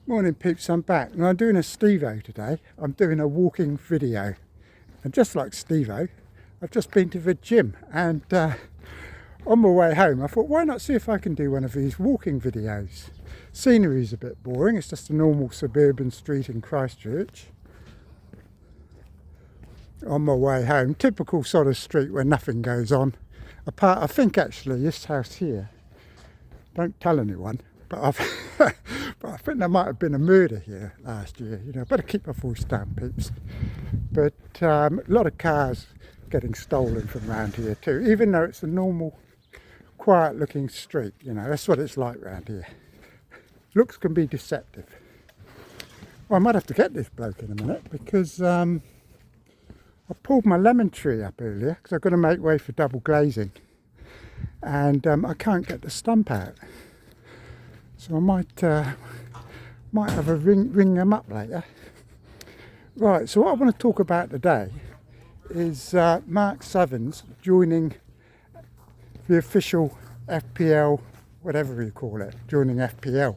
Morning peeps, I'm back and I'm doing a Steve-O today. I'm doing a walking video, and just like Steve-O, I've just been to the gym, and on my way home I thought, why not see if I can do one of these walking videos. Scenery's a bit boring, it's just a normal suburban street in Christchurch. On my way home, typical sort of street where nothing goes on, apart, I think actually this house here, don't tell anyone, but I think there might have been a murder here last year. You know, better keep my voice down, peeps. But a lot of cars getting stolen from around here too, even though it's a normal, quiet-looking street. You know, that's what it's like around here. Looks can be deceptive. Well, I might have to get this bloke in a minute because I pulled my lemon tree up earlier because I've got to make way for double glazing, and I can't get the stump out. So I might have a ring them up later. Right, so what I want to talk about today is Mark Southerns joining the official FPL, whatever you call it, joining FPL.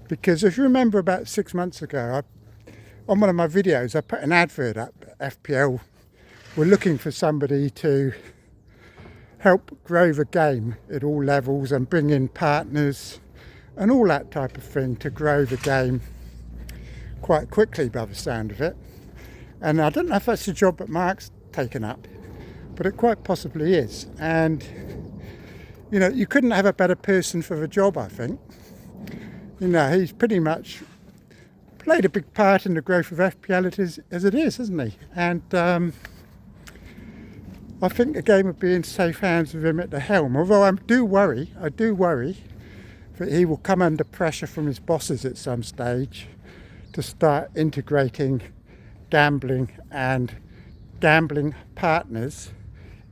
Because if you remember about 6 months ago, on one of my videos, I put an advert up. FPL were looking for somebody to help grow the game at all levels and bring in partners and all that type of thing to grow the game quite quickly by the sound of it. And I don't know if that's the job that Mark's taken up, but it quite possibly is. And you know, you couldn't have a better person for the job, I think. You know, he's pretty much played a big part in the growth of FPL as it is, hasn't he? And I think the game would be in safe hands with him at the helm, although I do worry that he will come under pressure from his bosses at some stage to start integrating gambling and gambling partners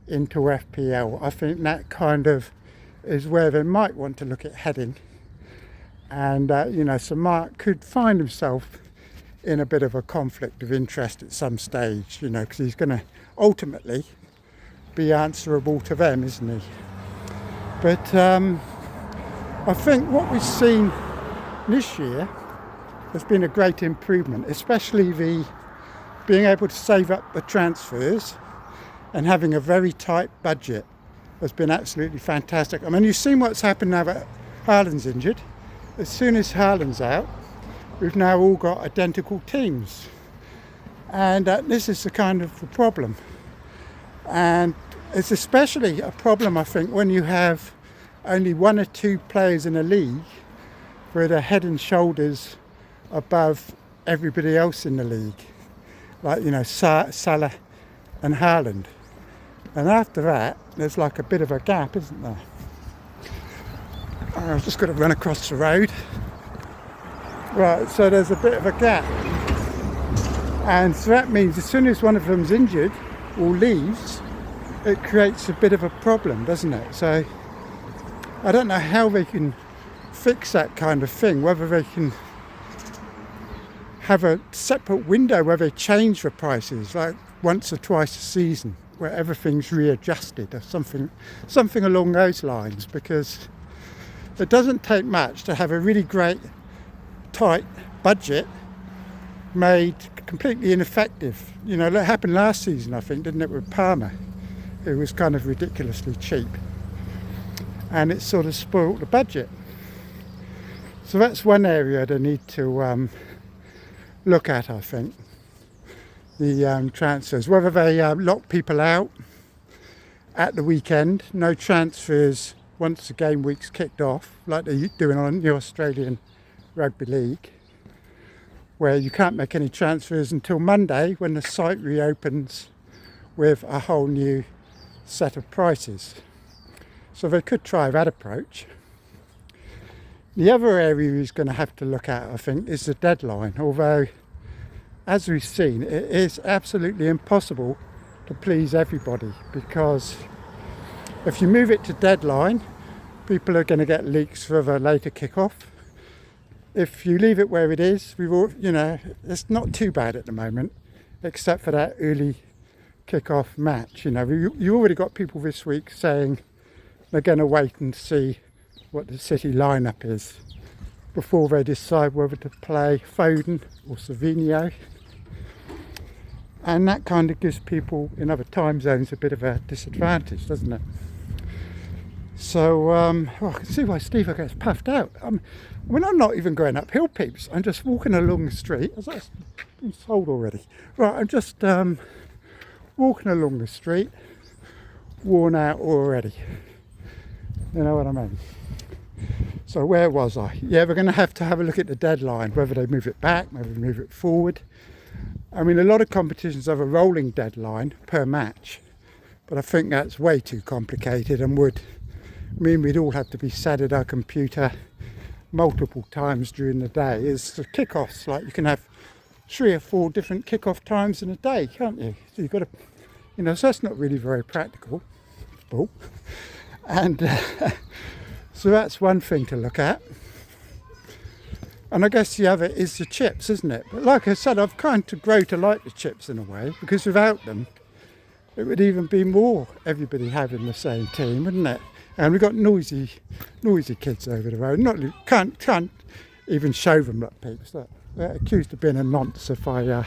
into FPL. I think that kind of is where they might want to look at heading. And, you know, so Mark could find himself in a bit of a conflict of interest at some stage, you know, because he's going to ultimately be answerable to them, isn't he? But I think what we've seen this year has been a great improvement, especially the being able to save up the transfers and having a very tight budget has been absolutely fantastic. I mean, you've seen what's happened now that Haaland's injured. As soon as Haaland's out, we've now all got identical teams. And this is the kind of the problem. And it's especially a problem, I think, when you have only one or two players in a league where they're head and shoulders above everybody else in the league. Like, you know, Salah and Haaland. And after that, there's like a bit of a gap, isn't there? I've just got to run across the road. Right, so there's a bit of a gap. And so that means as soon as one of them's injured or leaves, it creates a bit of a problem, doesn't it? So I don't know how they can fix that kind of thing, whether they can have a separate window where they change the prices like once or twice a season, where everything's readjusted or something along those lines, because it doesn't take much to have a really great tight budget made completely ineffective. You know, that happened last season, I think, didn't it, with Palmer? It was kind of ridiculously cheap, and it sort of spoilt the budget. So that's one area they need to look at, I think. The transfers, whether they lock people out at the weekend, no transfers once the game week's kicked off, like they're doing on the Australian Rugby League, where you can't make any transfers until Monday when the site reopens with a whole new set of prices. So they could try that approach. The other area he's going to have to look at, I think, is the deadline, although as we've seen, it is absolutely impossible to please everybody, because if you move it to deadline, people are going to get leaks for the later kick-off. If you leave it where it is, you know, it's not too bad at the moment, except for that early kick-off match. You know, you already got people this week saying they're going to wait and see what the City lineup is before they decide whether to play Foden or Savinho. And that kind of gives people in other time zones a bit of a disadvantage, doesn't it? So I can see why Steve gets puffed out. When I'm not even going uphill, peeps, I'm just walking along the street. Has that been sold already? Right, I'm just walking along the street, worn out already. You know what I mean? So where was I? Yeah, we're going to have a look at the deadline, whether they move it back, maybe move it forward. I mean, a lot of competitions have a rolling deadline per match, but I think that's way too complicated and would mean we'd all have to be sat at our computer multiple times during the day. It's the kickoffs, like you can have 3 or 4 different kickoff times in a day, can't you? So you've got to, you know, so that's not really very practical. And so that's one thing to look at. And I guess the other is the chips, isn't it? But like I said, I've kind of grown to like the chips in a way, because without them, it would even be more everybody having the same team, wouldn't it? And we've got noisy kids over the road. Can't even show them that peeps. They're accused of being a nonce if I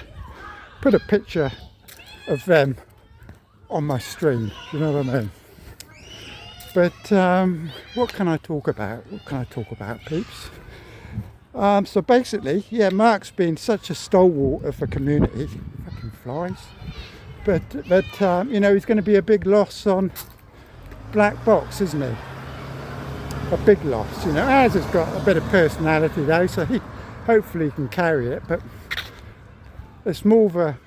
put a picture of them on my stream. You know what I mean? But what can I talk about? Peeps? So basically, yeah, Mark's been such a stalwart of the community. Fucking flies. But you know, he's going to be a big loss on Black Box, isn't he? A big loss, you know. Az has got a bit of personality though, so he hopefully can carry it, but it's more of a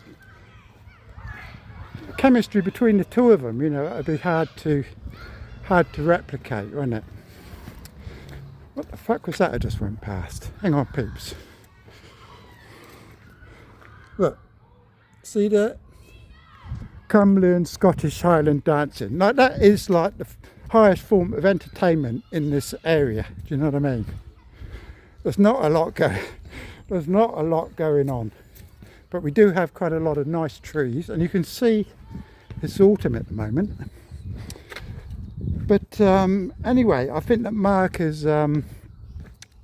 chemistry between the two of them, you know. It'd be hard to replicate, wouldn't it? What the fuck was that I just went past? Hang on, peeps. Look, see that? Come learn Scottish Highland dancing. Like, that is like the highest form of entertainment in this area. Do you know what I mean? There's not a lot going on, but we do have quite a lot of nice trees, and you can see it's autumn at the moment. But anyway, I think that Mark is,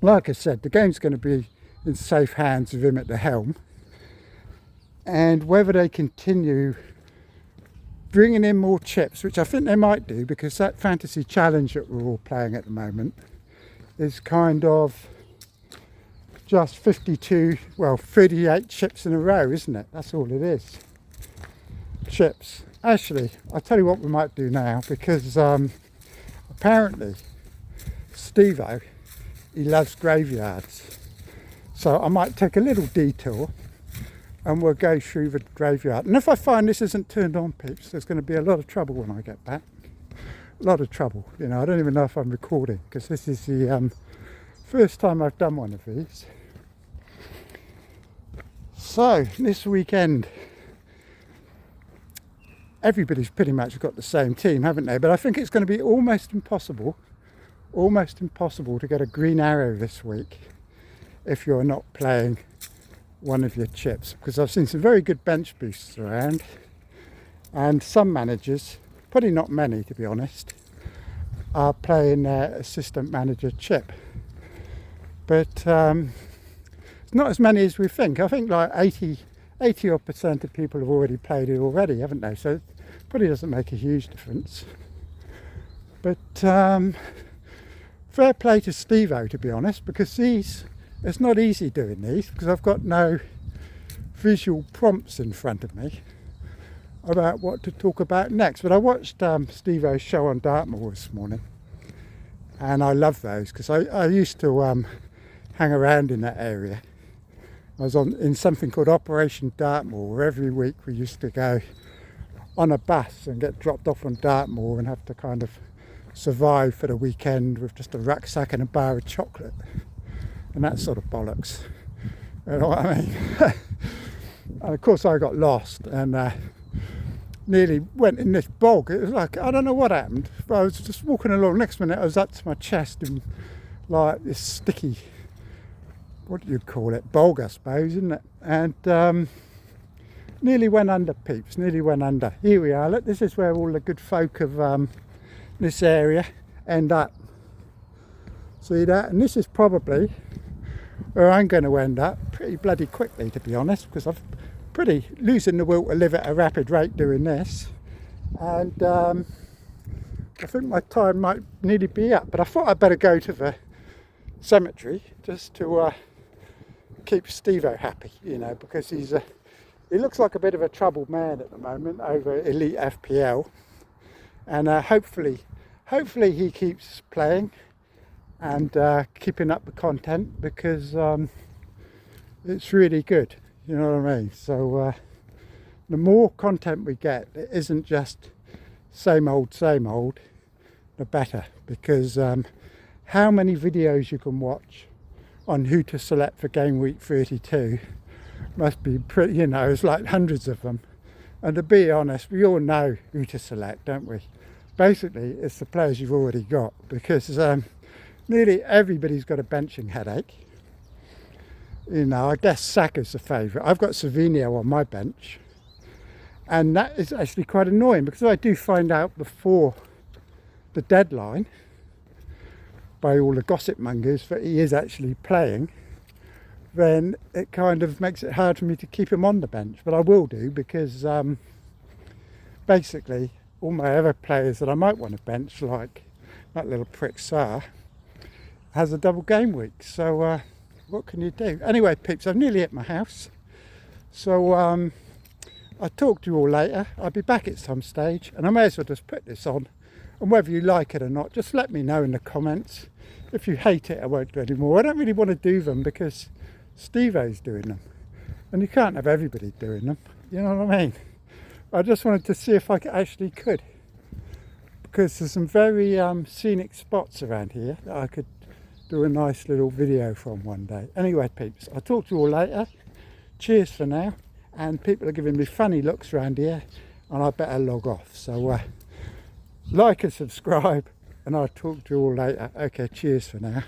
like I said, the game's going to be in safe hands with him at the helm, and whether they continue bringing in more chips, which I think they might do, because that fantasy challenge that we're all playing at the moment is kind of just 38 chips in a row, isn't it? That's all it is. Chips. Actually, I'll tell you what we might do now, because apparently Steve-O, he loves graveyards. So I might take a little detour and we'll go through the graveyard. And if I find this isn't turned on, peeps, there's going to be a lot of trouble when I get back. A lot of trouble. You know, I don't even know if I'm recording, because this is the first time I've done one of these. So, this weekend, everybody's pretty much got the same team, haven't they? But I think it's going to be almost impossible to get a green arrow this week if you're not playing one of your chips, because I've seen some very good bench boosts around, and some managers, probably not many to be honest, are playing their assistant manager chip. But it's not as many as we think. I think like 80% of people have already played it already, haven't they? So it probably doesn't make a huge difference. But fair play to Steve-O, to be honest, because it's not easy doing these, because I've got no visual prompts in front of me about what to talk about next. But I watched Steve-O's show on Dartmoor this morning, and I love those, because I used to hang around in that area. I was in something called Operation Dartmoor, where every week we used to go on a bus and get dropped off on Dartmoor and have to kind of survive for the weekend with just a rucksack and a bar of chocolate. And that sort of bollocks, you know what I mean? And of course I got lost and nearly went in this bog. It was like, I don't know what happened, but I was just walking along. Next minute I was up to my chest in like this sticky, what do you call it, bog I suppose, isn't it? And nearly went under, peeps, nearly went under. Here we are, look, this is where all the good folk of this area end up. See that? And this is probably where I'm going to end up pretty bloody quickly, to be honest, because I'm pretty losing the will to live at a rapid rate doing this. And I think my time might nearly be up, but I thought I'd better go to the cemetery just to keep Steve-O happy, you know, because he looks like a bit of a troubled man at the moment over Elite FPL, and hopefully he keeps playing and keeping up the content, because it's really good, you know what I mean. So the more content we get, it isn't just same old, the better, because how many videos you can watch on who to select for game week 32 must be pretty, you know, it's like hundreds of them. And to be honest, we all know who to select, don't we? Basically, it's the players you've already got, because nearly everybody's got a benching headache. You know, I guess Saka's the favourite. I've got Savinho on my bench, and that is actually quite annoying, because I do find out before the deadline by all the gossip mongers that he is actually playing, then it kind of makes it hard for me to keep him on the bench. But I will do, because basically all my other players that I might want to bench, like that little prick Sarr, has a double game week. So what can you do? Anyway, peeps, I'm nearly at my house. So I'll talk to you all later. I'll be back at some stage, and I may as well just put this on. And whether you like it or not, just let me know in the comments. If you hate it, I won't do any more. I don't really want to do them because Steve-O's doing them, and you can't have everybody doing them, you know what I mean. I just wanted to see if I actually could, because there's some very scenic spots around here that I could do a nice little video from one day. Anyway, peeps, I'll talk to you all later. Cheers for now. And people are giving me funny looks around here, and I better log off. So like and subscribe, and I'll talk to you all later. Okay, cheers for now.